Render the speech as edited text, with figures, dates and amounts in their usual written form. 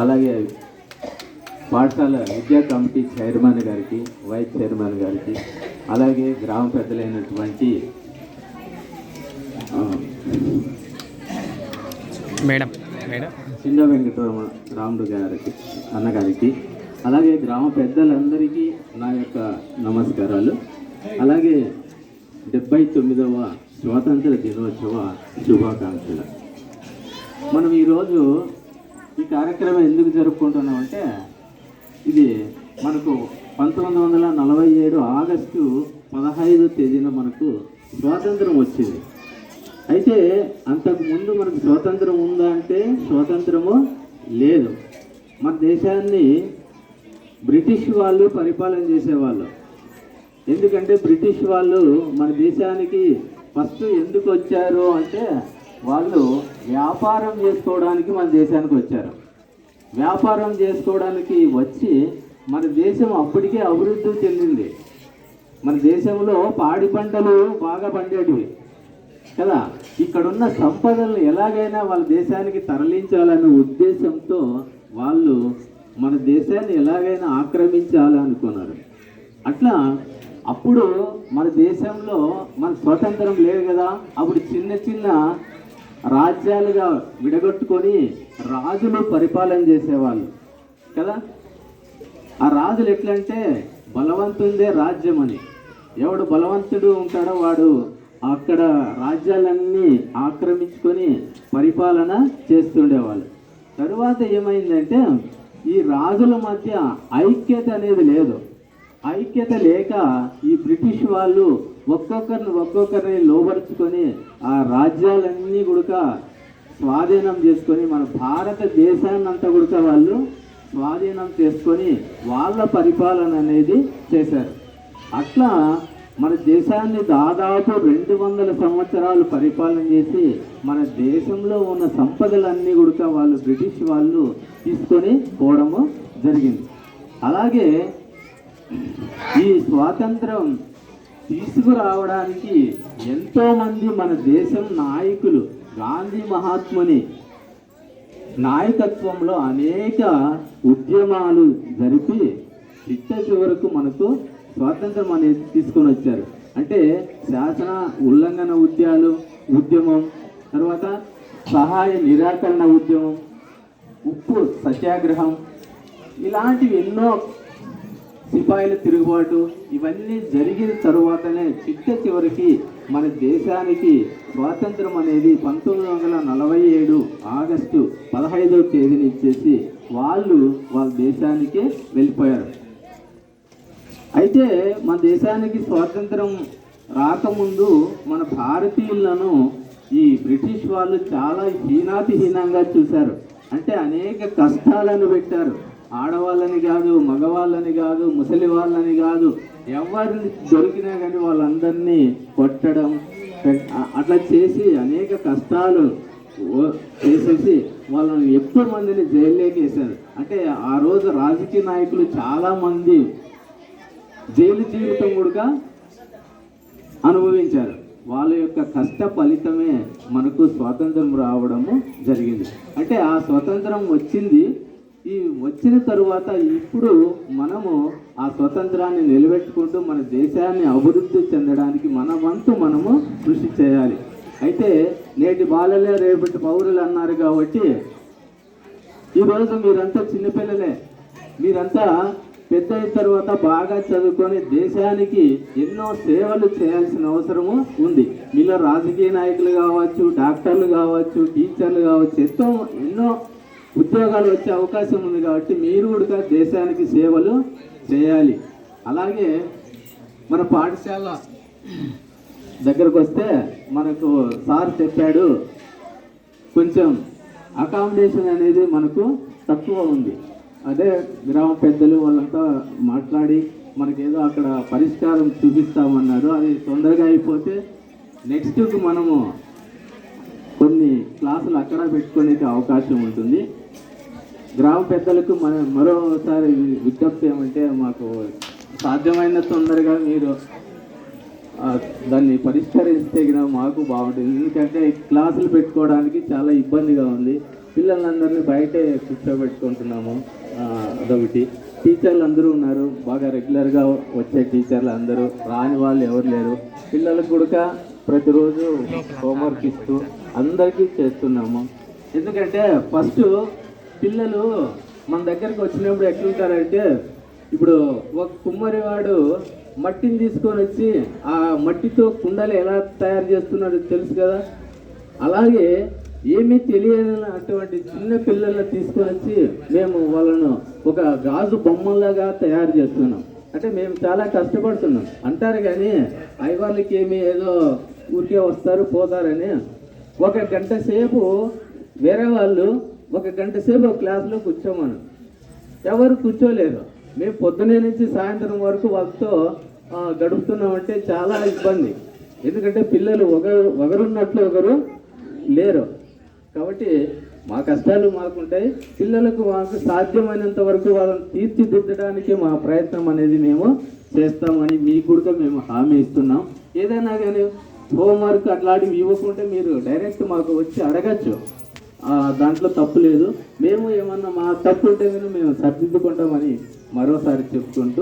అలాగే పాఠశాల విద్యా కమిటీ చైర్మన్ గారికి, వైస్ చైర్మన్ గారికి, అలాగే గ్రామ పెద్దలైనటువంటి మేడం చిన్న వెంకటరాముడు గారికి, అన్నగారికి, అలాగే గ్రామ పెద్దలందరికీ నా యొక్క నమస్కారాలు. అలాగే 79వ స్వాతంత్ర దినోత్సవ శుభాకాంక్షలు. మనం ఈరోజు ఈ కార్యక్రమం ఎందుకు జరుపుకుంటున్నామంటే, ఇది మనకు 1947 ఆగస్టు 15వ తేదీన మనకు స్వాతంత్రం వచ్చింది. అయితే అంతకుముందు మనకు స్వాతంత్రం ఉందా అంటే స్వాతంత్రము లేదు. మన దేశాన్ని బ్రిటిష్ వాళ్ళు పరిపాలన చేసేవాళ్ళు. ఎందుకంటే బ్రిటిష్ వాళ్ళు మన దేశానికి ఫస్ట్ ఎందుకు వచ్చారు అంటే, వాళ్ళు వ్యాపారం చేసుకోవడానికి మన దేశానికి వచ్చారు. వ్యాపారం చేసుకోవడానికి వచ్చి మన దేశం అప్పటికే అభివృద్ధి చెందింది. మన దేశంలో పాడి పంటలు బాగా పండేటివి కదా. ఇక్కడున్న సంపదలను ఎలాగైనా వాళ్ళ దేశానికి తరలించాలనే ఉద్దేశంతో వాళ్ళు మన దేశాన్ని ఎలాగైనా ఆక్రమించాలనుకున్నారు. అట్లా అప్పుడు మన దేశంలో మన స్వతంత్రం లేదు కదా. అప్పుడు చిన్న చిన్న రాజ్యాలుగా విడగొట్టుకొని రాజులు పరిపాలన చేసేవాళ్ళు కదా. ఆ రాజులు ఎట్లంటే బలవంతుందే రాజ్యం అని, ఎవడు బలవంతుడు ఉంటాడో వాడు అక్కడ రాజ్యాలన్నీ ఆక్రమించుకొని పరిపాలన చేస్తుండేవాళ్ళు. తరువాత ఏమైందంటే, ఈ రాజుల మధ్య ఐక్యత అనేది లేదు. ఐక్యత లేక ఈ బ్రిటిష్ వాళ్ళు ఒక్కొక్కరిని లోబరుచుకొని ఆ రాజ్యాలన్నీ కూడా స్వాధీనం చేసుకొని మన భారతదేశాన్ని అంతా కూడా వాళ్ళు స్వాధీనం చేసుకొని వాళ్ళ పరిపాలన అనేది చేశారు. అట్లా మన దేశాన్ని దాదాపు 200 సంవత్సరాలు పరిపాలన చేసి మన దేశంలో ఉన్న సంపదలన్నీ కూడా వాళ్ళు బ్రిటిష్ వాళ్ళు తీసుకొని పోవడము జరిగింది. అలాగే ఈ స్వాతంత్రం తీసుకురావడానికి ఎంతోమంది మన దేశం నాయకులు, గాంధీ మహాత్ముని నాయకత్వంలో అనేక ఉద్యమాలు జరిపి చిట్ట చివరకు మనకు స్వాతంత్రం అనేది తీసుకొని వచ్చారు. అంటే శాసన ఉల్లంఘన ఉద్యమం, తర్వాత సహాయ నిరాకరణ ఉద్యమం, ఉప్పు సత్యాగ్రహం, ఇలాంటివి ఎన్నో, సిపాయిల తిరుగుబాటు, ఇవన్నీ జరిగిన తరువాతనే చిట్ట చివరికి మన దేశానికి స్వాతంత్రం అనేది 1947 ఆగస్టు 15వ తేదీని ఇచ్చేసి వాళ్ళ దేశానికి వెళ్ళిపోయారు. అయితే మన దేశానికి స్వాతంత్రం రాకముందు మన భారతీయులను ఈ బ్రిటిష్ వాళ్ళు చాలా హీనాతిహీనంగా చూశారు. అంటే అనేక కష్టాలను పెట్టారు. ఆడవాళ్ళని కాదు, మగవాళ్ళని కాదు, ముసలి వాళ్ళని కాదు, ఎవరిని దొరికినా కానీ వాళ్ళందరినీ కొట్టడం అట్లా చేసి అనేక కష్టాలు చేసేసి వాళ్ళని ఎక్కువ మందిని జైల్లోకి వేశారు. అంటే ఆ రోజు రాజకీయ నాయకులు చాలామంది జైలు జీవితం కూడా అనుభవించారు. వాళ్ళ యొక్క కష్ట ఫలితమే మనకు స్వాతంత్రం రావడము జరిగింది. అంటే ఆ స్వాతంత్రం వచ్చిన తరువాత ఇప్పుడు మనము ఆ స్వతంత్రాన్ని నిలబెట్టుకుంటూ మన దేశాన్ని అభివృద్ధి చెందడానికి మన వంతు మనము కృషి చేయాలి. అయితే నేటి బాలలే రేపటి పౌరులు అన్నారు కాబట్టి ఈరోజు మీరంతా చిన్నపిల్లలే, మీరంతా పెద్ద అయిన తర్వాత బాగా చదువుకొని దేశానికి ఎన్నో సేవలు చేయాల్సిన అవసరము ఉంది. మీలో రాజకీయ నాయకులు కావచ్చు, డాక్టర్లు కావచ్చు, టీచర్లు కావచ్చు, ఎన్నో ఉద్యోగాలు వచ్చే అవకాశం ఉంది. కాబట్టి మీరు కూడా దేశానికి సేవలు చేయాలి. అలాగే మన పాఠశాల దగ్గరకు వస్తే మనకు సార్ చెప్పాడు, కొంచెం అకామిడేషన్ అనేది మనకు తక్కువ ఉంది. అదే గ్రామ పెద్దలు వాళ్ళంతా మాట్లాడి మనకేదో అక్కడ పరిష్కారం చూపిస్తామన్నారు. అది తొందరగా అయిపోతే నెక్స్ట్కి మనము కొన్ని క్లాసులు అక్కడ పెట్టుకునే అవకాశం ఉంటుంది. గ్రామ పెద్దలకు మరోసారి విజ్ఞప్తి ఏమంటే, మాకు సాధ్యమైన తొందరగా మీరు దాన్ని పరిష్కరిస్తే మాకు బాగుంటుంది. ఎందుకంటే క్లాసులు పెట్టుకోవడానికి చాలా ఇబ్బందిగా ఉంది. పిల్లలందరినీ బయటే కూర్చోబెట్టుకుంటున్నాము. అదొకటి. టీచర్లు అందరూ ఉన్నారు, బాగా రెగ్యులర్గా వచ్చే టీచర్లు అందరూ, రాని వాళ్ళు ఎవరు లేరు. పిల్లలకు కూడా ప్రతిరోజు హోంవర్క్ ఇస్తూ అందరికీ చేస్తున్నాము. ఎందుకంటే ఫస్ట్ పిల్లలు మన దగ్గరకు వచ్చినప్పుడు ఎట్లుంటారంటే, ఇప్పుడు ఒక కుమ్మరివాడు మట్టిని తీసుకొని వచ్చి ఆ మట్టితో కుండలు ఎలా తయారు చేస్తున్నాడో తెలుసు కదా. అలాగే ఏమీ తెలియని అటువంటి చిన్న పిల్లల్ని తీసుకొని వచ్చి మేము వాళ్ళను ఒక గాజు బొమ్మలాగా తయారు చేస్తున్నాం. అంటే మేము చాలా కష్టపడుతున్నాం అంటారు, కానీ అవి వాళ్ళకి ఏమి ఏదో ఊరికే వస్తారు పోతారని. ఒక గంట సేపు వేరే వాళ్ళు ఒక గంట సేపు ఒక క్లాస్లో కూర్చోమను, ఎవరు కూర్చోలేరు. మేము పొద్దునే నుంచి సాయంత్రం వరకు వాళ్ళతో గడుపుతున్నామంటే చాలా ఇబ్బంది. ఎందుకంటే పిల్లలు ఒకరున్నట్లు ఒకరు లేరు. కాబట్టి మా కష్టాలు మాకుంటాయి. పిల్లలకు మాకు సాధ్యమైనంత వరకు వాళ్ళని తీర్చిదిద్దడానికి మా ప్రయత్నం అనేది మేము చేస్తామని మీకు కూడా మేము హామీ ఇస్తున్నాం. ఏదైనా కానీ హోంవర్క్ అట్లాంటివి ఇవ్వకుంటే మీరు డైరెక్ట్ మాకు వచ్చి అడగచ్చు, దాంట్లో తప్పు లేదు. మేము ఏమన్నా మా తప్పు ఉంటే మేము సరిదిద్దుకుంటామని మరోసారి చెప్పుకుంటూ